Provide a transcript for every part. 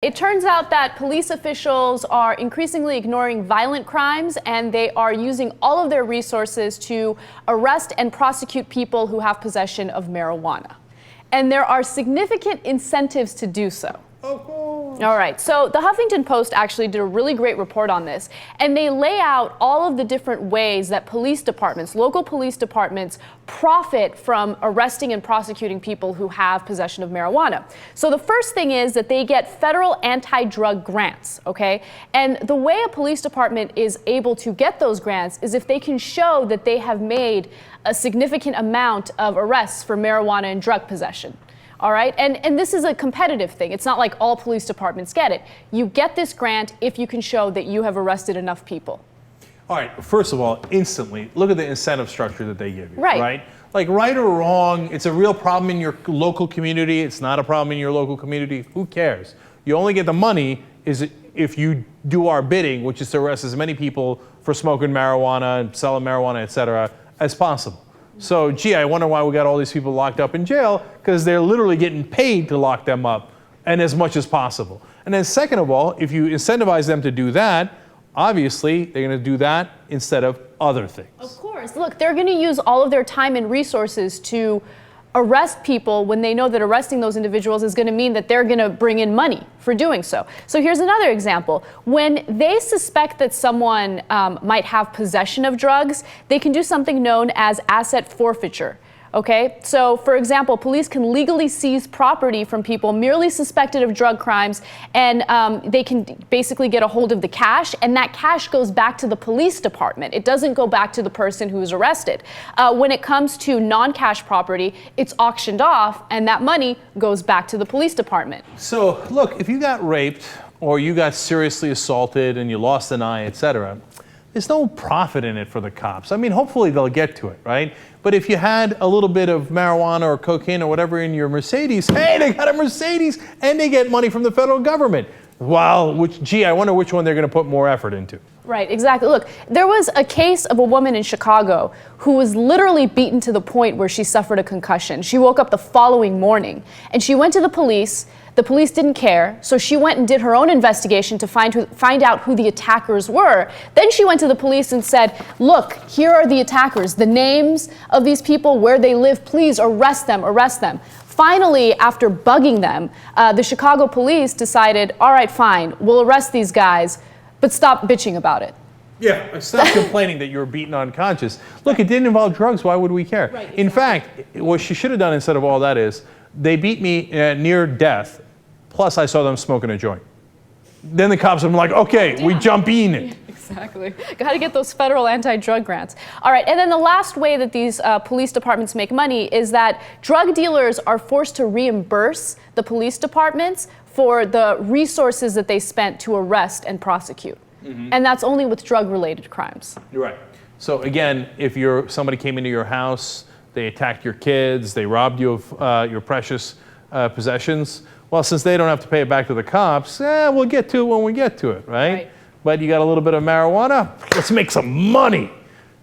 It turns out that police officials are increasingly ignoring violent crimes, and they are using all of their resources to arrest and prosecute people who have possession of marijuana. And there are significant incentives to do so. Of course. All right, so the Huffington Post actually did a really great report on this, and they lay out all of the different ways that police departments, local police departments, profit from arresting and prosecuting people who have possession of marijuana. So the first thing is that they get federal anti-drug grants, okay? And the way a police department is able to get those grants is if they can show that they have made a significant amount of arrests for marijuana and drug possession. All right, and this is a competitive thing. It's not like all police departments get it. You get this grant if you can show that you have arrested enough people. All right, first of all, instantly, look at the incentive structure that they give you, right? Like, right or wrong, it's a real problem in your local community. It's not a problem in your local community. Who cares? You only get the money if you do our bidding, which is to arrest as many people for smoking marijuana and selling marijuana, et cetera, as possible. So, gee, I wonder why we got all these people locked up in jail, because they're literally getting paid to lock them up, and as much as possible. And then second of all, if you incentivize them to do that, obviously they're going to do that instead of other things. Of course. Look, they're going to use all of their time and resources to arrest people when they know that arresting those individuals is going to mean that they're going to bring in money for doing so. So here's another example. When they suspect that someone might have possession of drugs, they can do something known as asset forfeiture. Okay, so for example, police can legally seize property from people merely suspected of drug crimes, and they can basically get a hold of the cash, and that cash goes back to the police department. It doesn't go back to the person who's arrested. When it comes to non-cash property, it's auctioned off, and that money goes back to the police department. So look, if you got raped or you got seriously assaulted and you lost an eye, etc., there's no profit in it for the cops. I mean, hopefully they'll get to it, right? But if you had a little bit of marijuana or cocaine or whatever in your Mercedes, hey, they got a Mercedes and they get money from the federal government. Wow, gee, I wonder which one they're going to put more effort into. Right, exactly. Look, there was a case of a woman in Chicago who was literally beaten to the point where she suffered a concussion. She woke up the following morning and she went to the police. The police didn't care, so she went and did her own investigation to find out who the attackers were. Then she went to the police and said, look, here are the attackers, the names of these people, where they live, please arrest them, arrest them. Finally, after bugging them, the Chicago police decided, all right, fine, we'll arrest these guys, but stop bitching about it. Yeah, stop complaining that you were beaten unconscious. Look, it didn't involve drugs, why would we care? Right, exactly. In fact, what she should have done instead of all that is, they beat me near death, plus I saw them smoking a joint. Then the cops are like, okay, we jump in it. Exactly. Got to get those federal anti-drug grants. All right, and then the last way that these police departments make money is that drug dealers are forced to reimburse the police departments for the resources that they spent to arrest and prosecute. Mm-hmm. And that's only with drug-related crimes. You're right. So again, if somebody came into your house, they attacked your kids, they robbed you of your precious possessions, well, since they don't have to pay it back to the cops, we'll get to it when we get to it, right? But you got a little bit of marijuana, let's make some money.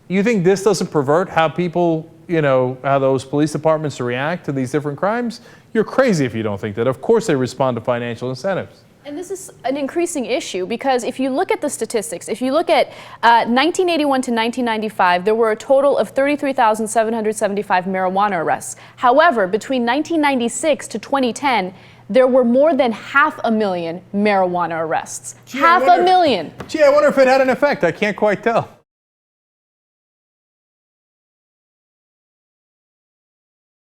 You think this doesn't pervert how people, how those police departments react to these different crimes? You're crazy if you don't think that. Of course they respond to financial incentives. And this is an increasing issue because if you look at the statistics, if you look at 1981 to 1995, there were a total of 33,775 marijuana arrests. However, between 1996 to 2010, there were more than 500,000 marijuana arrests. Gee, 500,000. Gee, I wonder if it had an effect. I can't quite tell.